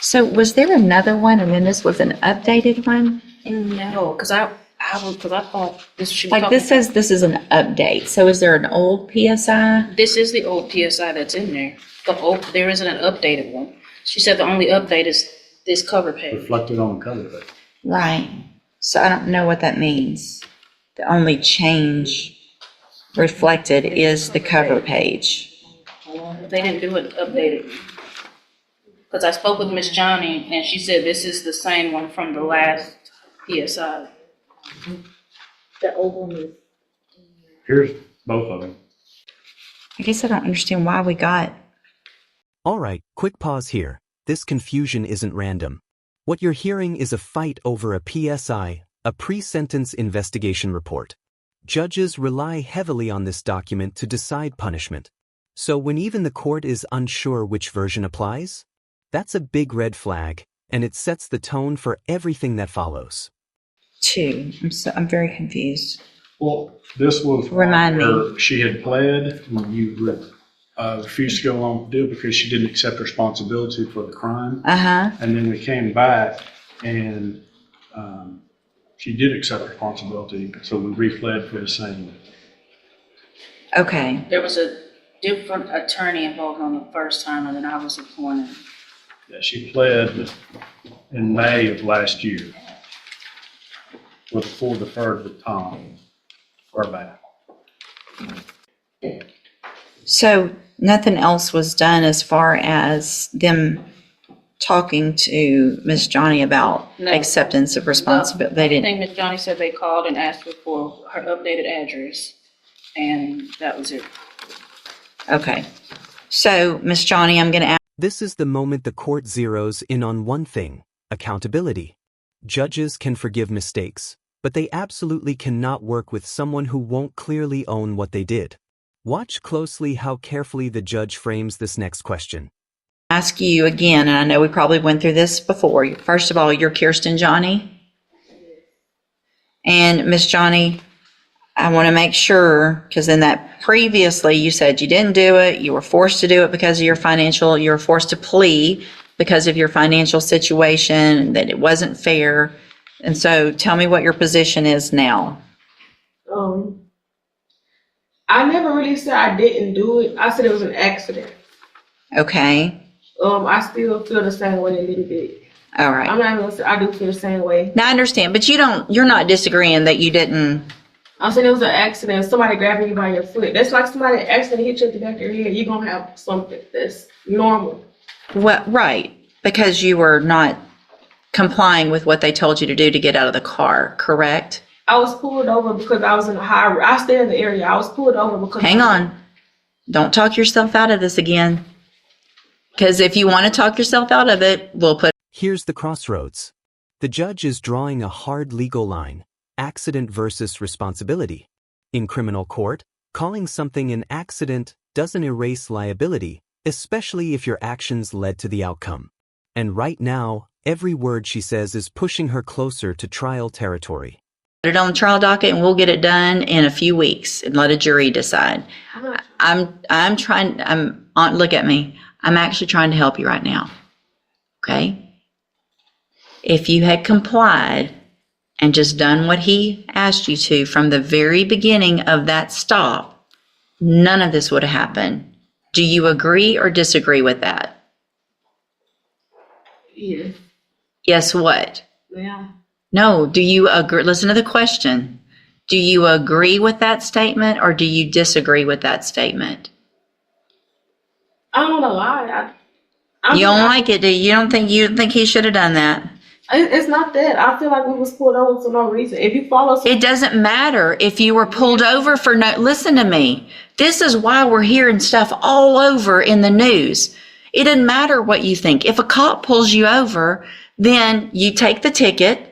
So was there another one and then this was an updated one? No, because I thought this should be Like talking. this says this is an update. So is there an old PSI? This is the old PSI that's in there. There isn't an updated one. She said the only update is this cover page. Reflected on the cover page. Right. So I don't know what that means. The only change reflected is the cover page. They didn't do it updated. Because I spoke with Miss Johnny and she said this is the same one from the last PSI. The old one is. Here's both of them. I guess I don't understand why we got. All right, quick pause here. This confusion isn't random. What you're hearing is a fight over a PSI, a pre-sentence investigation report. Judges rely heavily on this document to decide punishment. So when even the court is unsure which version applies, that's a big red flag, and it sets the tone for everything that follows. Two. I'm very confused. Well, this was Remind where she had pled when you refused to go along with it because she didn't accept responsibility for the crime. Uh-huh. And then we came back and she did accept responsibility, so we refled for the same. Okay. There was a different attorney involved on the first time and then I was appointed. Yeah, she pled in May of last year with full deferred with Tom Burbank. So nothing else was done as far as them talking to Miss Johnny about No. acceptance of responsibility. They I didn't. think Miss Johnny said they called and asked her for her updated address and that was it. Okay. So Miss Johnny, I'm going to ask. This is the moment the court zeroes in on one thing: accountability. Judges can forgive mistakes, but they absolutely cannot work with someone who won't clearly own what they did. Watch closely how carefully the judge frames this next question. Ask you again, and I know we probably went through this before. First of all, you're Kirsten Johnny. And Miss Johnny, I want to make sure, because in that previously you said you didn't do it, you were forced to do it because of your financial, you were forced to plea because of your financial situation, and that it wasn't fair. And so tell me what your position is now. I never really said I didn't do it. I said it was an accident. Okay. I still feel the same way a little bit. All right. I'm not even gonna say I do feel the same way. Now I understand, but you're not disagreeing that you didn't. I'm saying it was an accident. Somebody grabbing you by your foot. That's like somebody accidentally hit you in the back of your head. You're gonna have something that's normal. Well, right, because you were not complying with what they told you to do to get out of the car, correct? I was pulled over because I was in a high. I stay in the area. I was pulled over because. Hang on. Don't talk yourself out of this again. Because if you want to talk yourself out of it, we'll put. Here's the crossroads. The judge is drawing a hard legal line: accident versus responsibility. In criminal court, calling something an accident doesn't erase liability, especially if your actions led to the outcome. And right now, every word she says is pushing her closer to trial territory. Put it on the trial docket and we'll get it done in a few weeks and let a jury decide. I'm trying, look at me. I'm actually trying to help you right now. Okay? If you had complied and just done what he asked you to from the very beginning of that stop, none of this would have happened. Do you agree or disagree with that? Yeah. Yes, what? Yeah. No, do you agree? Listen to the question. Do you agree with that statement or do you disagree with that statement? I don't want to lie. You don't like it, do you? You don't think he should have done that? It's not that. I feel like we was pulled over for no reason. If you follow. It doesn't matter if you were pulled over for no. Listen to me. This is why we're hearing stuff all over in the news. It doesn't matter what you think. If a cop pulls you over, then you take the ticket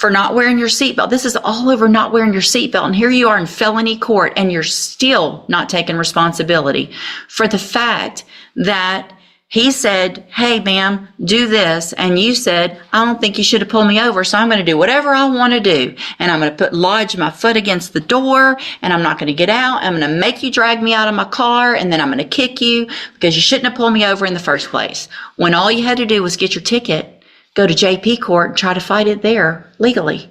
for not wearing your seatbelt. This is all over not wearing your seatbelt. And here you are in felony court and you're still not taking responsibility for the fact that He said, hey, ma'am, do this. And you said, I don't think you should have pulled me over, so I'm going to do whatever I want to do. And I'm going to lodge my foot against the door, and I'm not going to get out. I'm going to make you drag me out of my car, and then I'm going to kick you because you shouldn't have pulled me over in the first place. When all you had to do was get your ticket, go to JP court, and try to fight it there legally.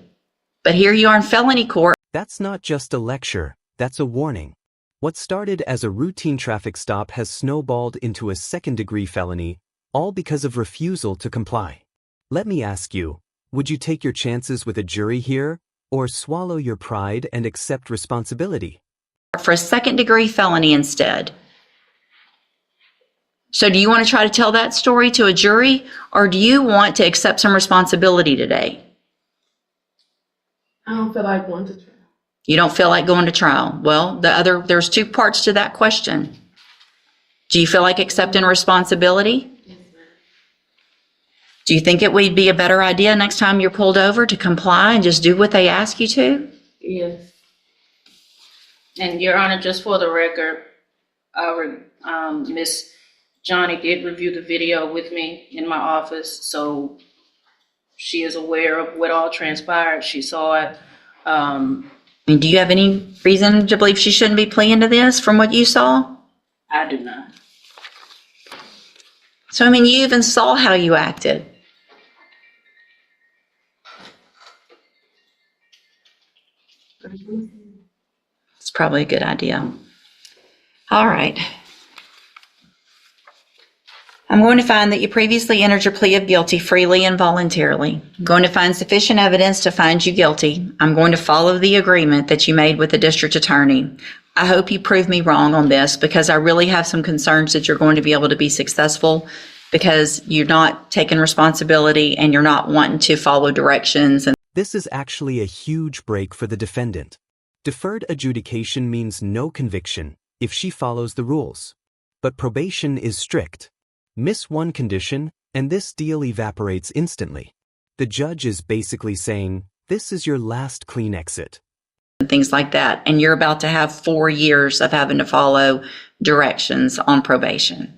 But here you are in felony court. That's not just a lecture, that's a warning. What started as a routine traffic stop has snowballed into a second-degree felony, all because of refusal to comply. Let me ask you, would you take your chances with a jury here, or swallow your pride and accept responsibility? For a second-degree felony instead. So do you want to try to tell that story to a jury, or do you want to accept some responsibility today? I don't feel like going to trial. You don't feel like going to trial. Well, there's two parts to that question. Do you feel like accepting responsibility? Yes, ma'am. Do you think it would be a better idea next time you're pulled over to comply and just do what they ask you to? Yes. And Your Honor, just for the record, Miss Johnny did review the video with me in my office, so she is aware of what all transpired. She saw it. I mean, do you have any reason to believe she shouldn't be pleading to this from what you saw? I do not. So, I mean, you even saw how you acted. It's probably a good idea. All right. I'm going to find that you previously entered your plea of guilty freely and voluntarily. I'm going to find sufficient evidence to find you guilty. I'm going to follow the agreement that you made with the district attorney. I hope you prove me wrong on this because I really have some concerns that you're going to be able to be successful because you're not taking responsibility and you're not wanting to follow directions. This is actually a huge break for the defendant. Deferred adjudication means no conviction if she follows the rules. But probation is strict. Miss one condition, and this deal evaporates instantly. The judge is basically saying, this is your last clean exit. And things like that. And you're about to have 4 years of having to follow directions on probation.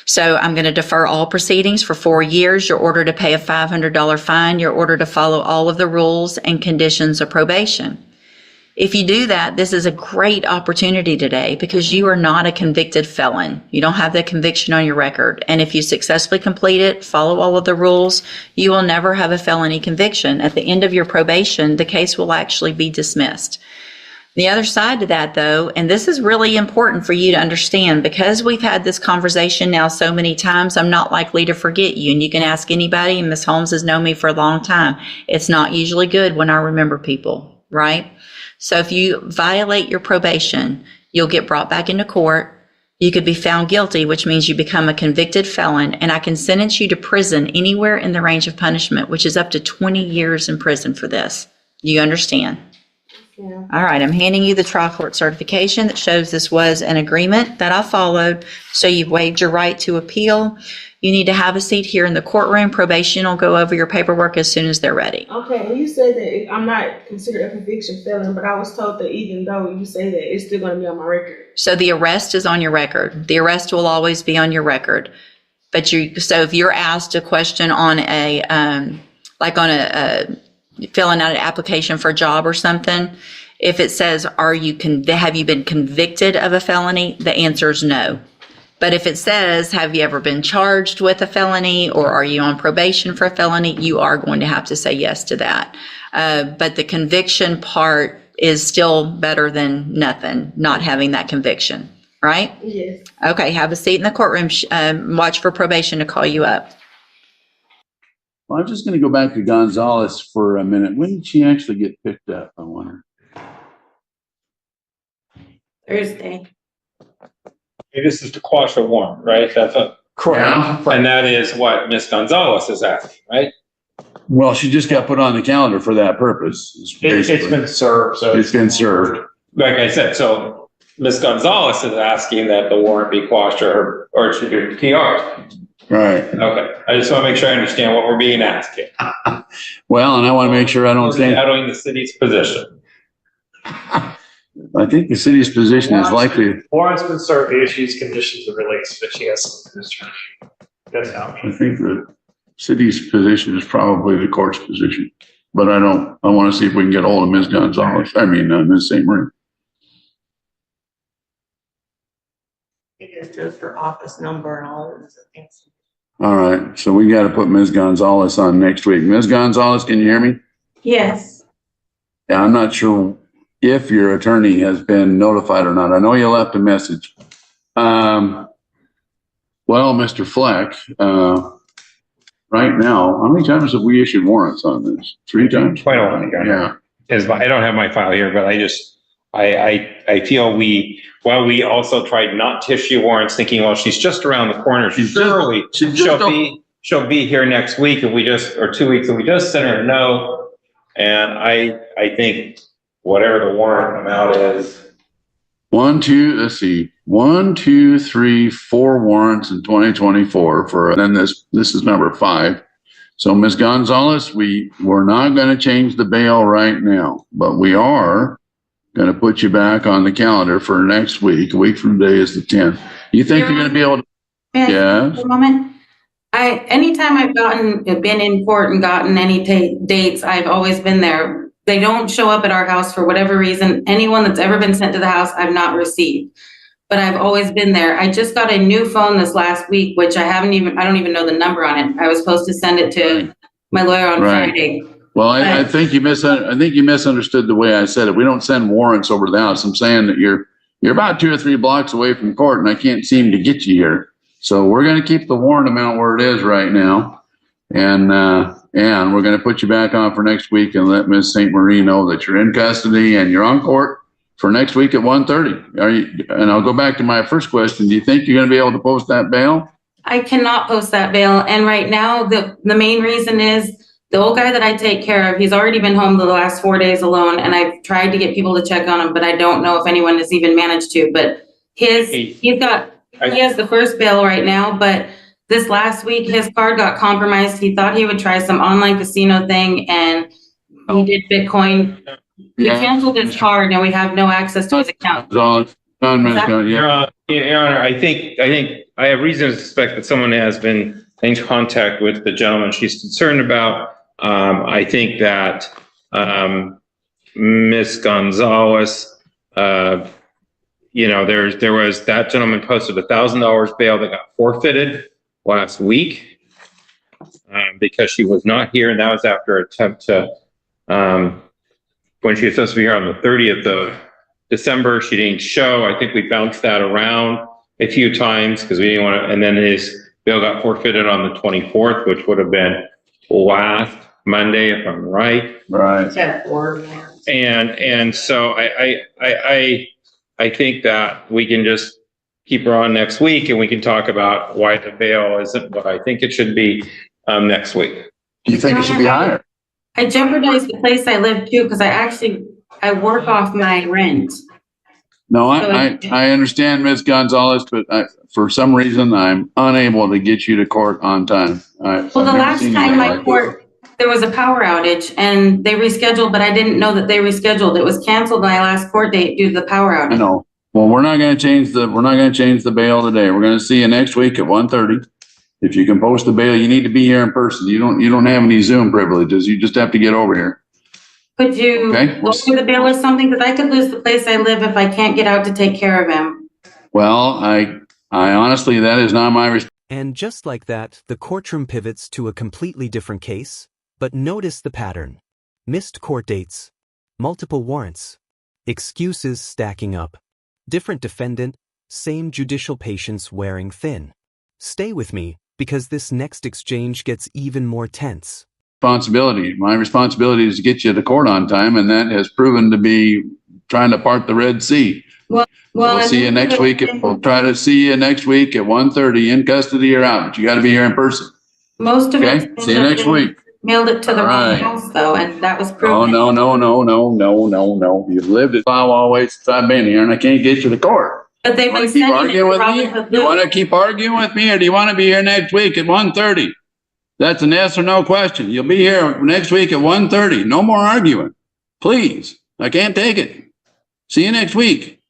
So I'm going to defer all proceedings for 4 years. You're ordered to pay a $500 fine. You're ordered to follow all of the rules and conditions of probation. If you do that, this is a great opportunity today because you are not a convicted felon. You don't have that conviction on your record. And if you successfully complete it, follow all of the rules, you will never have a felony conviction. At the end of your probation, the case will actually be dismissed. The other side to that, though, and this is really important for you to understand, because we've had this conversation now so many times, I'm not likely to forget you. And you can ask anybody, and Ms. Holmes has known me for a long time. It's not usually good when I remember people, right? So if you violate your probation, you'll get brought back into court. You could be found guilty, which means you become a convicted felon, and I can sentence you to prison anywhere in the range of punishment, which is up to 20 years in prison for this. You understand? Yeah. All right, I'm handing you the trial court certification that shows this was an agreement that I followed, so you've waived your right to appeal. You need to have a seat here in the courtroom. Probation will go over your paperwork as soon as they're ready. Okay, and you said that I'm not considered a conviction felon, but I was told that even though you say that, it's still going to be on my record. So the arrest is on your record. The arrest will always be on your record. But so if you're asked a question on filling out an application for a job or something, if it says, have you been convicted of a felony? The answer is no. But if it says, have you ever been charged with a felony or are you on probation for a felony? You are going to have to say yes to that. But the conviction part is still better than nothing, not having that conviction, right? Yes. Okay, have a seat in the courtroom. Watch for probation to call you up. Well, I'm just going to go back to Gonzalez for a minute. When did she actually get picked up, I wonder? Thursday. Hey, this is to quash a warrant, right? That's a Correct. and that is what Ms. Gonzalez is asking, right? Well, she just got put on the calendar for that purpose. It's been served, so It's been served. like I said, so Ms. Gonzalez is asking that the warrant be quashed or it should be PR'd. Right. Okay, I just want to make sure I understand what we're being asked here. Well, and I want to make sure I don't stand. Shadowing the city's position. I think the city's position is likely, Warrants been served, issues, conditions of release, but she has some discharge. That's how. I think the city's position is probably the court's position. But I want to see if we can get hold of Ms. Gonzalez, Ms. St. Marie. It's just her office number and all those things. All right, so we got to put Ms. Gonzalez on next week. Ms. Gonzalez, can you hear me? Yes. Yeah, I'm not sure if your attorney has been notified or not. I know you left a message. Well, Mr. Fleck, right now, how many times have we issued warrants on this? 3 times? Quite a lot, Your Honor. Yeah. I don't have my file here, but I feel while we also tried not to issue warrants, thinking, well, she's just around the corner. She'll be here next week or 2 weeks, and we just sent her a note. And I think whatever the warrant amount is. 1, 2, 3, 4 warrants in 2024 and then this is number 5. So Ms. Gonzalez, we're not going to change the bail right now, but we are going to put you back on the calendar for next week. A week from today is the 10th. You think you're going to be able to? Yes. For a moment. Anytime I've been in court and gotten any dates, I've always been there. They don't show up at our house for whatever reason. Anyone that's ever been sent to the house, I've not received, but I've always been there. I just got a new phone this last week, which I don't even know the number on it. I was supposed to send it to my lawyer on Friday. Well, I think you misunderstood the way I said it. We don't send warrants over to the house. I'm saying that you're about 2 or 3 blocks away from court and I can't seem to get you here. So we're going to keep the warrant amount where it is right now. And we're going to put you back on for next week and let Ms. St. Marie know that you're in custody and you're on court for next week at 1:30. And I'll go back to my first question. Do you think you're going to be able to post that bail? I cannot post that bail. And right now, the main reason is the old guy that I take care of, he's already been home the last 4 days alone. And I've tried to get people to check on him, but I don't know if anyone has even managed to. But he has the first bail right now, but this last week, his card got compromised. He thought he would try some online casino thing and he did Bitcoin. He canceled his card and we have no access to his account. Your Honor, I think I have reason to suspect that someone has been in contact with the gentleman she's concerned about. I think that Ms. Gonzalez, there was that gentleman posted $1,000 bail that got forfeited last week because she was not here, and that was after an attempt to when she was supposed to be here on the 30th of December. She didn't show. I think we bounced that around a few times because we didn't want to, and then his bail got forfeited on the 24th, which would have been last Monday, if I'm right. Right. And so I think that we can just keep her on next week and we can talk about why the bail isn't what I think it should be next week. Do you think it should be higher? I jeopardized the place I live too because I work off my rent. No, I understand, Ms. Gonzalez, but for some reason I'm unable to get you to court on time. Well, the last time there was a power outage and they rescheduled, but I didn't know that they rescheduled. It was canceled my last court date due to the power outage. I know. Well, we're not going to change the bail today. We're going to see you next week at 1:30. If you can post the bail, you need to be here in person. You don't have any Zoom privileges. You just have to get over here. Could you look for the bail or something? Because I could lose the place I live if I can't get out to take care of him. Well, I honestly, that is not my responsibility. And just like that, the courtroom pivots to a completely different case. But notice the pattern. Missed court dates, multiple warrants, excuses stacking up, different defendant, same judicial patience wearing thin. Stay with me, because this next exchange gets even more tense. My responsibility is to get you to court on time, and that has proven to be trying to part the Red Sea. We'll see you next week. We'll try to see you next week at 1:30 in custody or out, but you got to be here in person. Most of it. Okay, see you next week. Mailed it to the wrong house though, and that was proven. Oh, no. You've lived at Iowa since I've been here, and I can't get you to court. But they've been sending it to Robinhood. You want to keep arguing with me, or do you want to be here next week at 1:30? That's an yes or no question. You'll be here next week at 1:30. No more arguing. Please. I can't take it. See you next week.